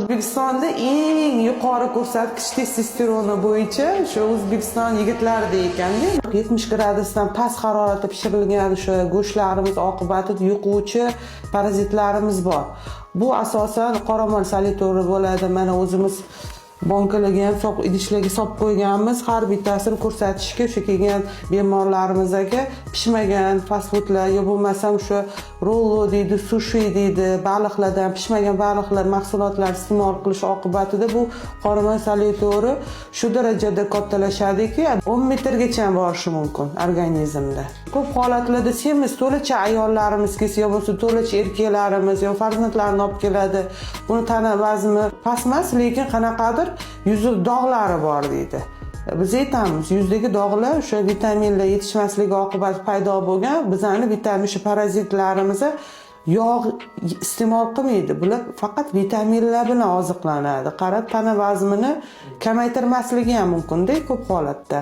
O'zbekistonda eng yuqori ko'rsatkich testosteroni bo'yicha o'sha O'zbekiston yigitlarida ekanda. 70 gradusdan past haroratda pishirilgan o'sha go'shtlarimiz oqibatida yuquvchi parazitlarimiz bor. Bu asosan qoramol salitori bo'ladi. Mana o'zimiz bankalarga ham idishlarga solib qo'yganmiz. Har bittasini ko'rsatishga o'sha kelgan bemorlarimizga pishmagan fast foodlar yo bo'lmasam o'sha rollo deydi, sushi deydi, baliqlardan pishmagan baliqlar mahsulotlar iste'mol qilish oqibatida bu qoramol salitori shu darajada kattalashadiki, 10 metrgacha borishi mumkin organizmda. Ko'p holatlarda semiz to'lacha ayollarimiz kelsa yo bo'lsa to'lacha erkaklarimiz yo farzandlarini olib keladi. Buni tana vazni past emas, lekin qanaqadir yuzi dog'lari bor deydi. Biz aytamiz, yuzdagi dog'lar o'sha vitaminlar yetishmasligi oqibatida paydo bo'lgan. Bizani vitamin shu parazitlarimiz yog' iste'mol qilmaydi. Bular faqat vitaminlar bilan oziqlanadi. Qarab, tana vaznini kamaytirmasligi ham mumkin-da ko'p holatda.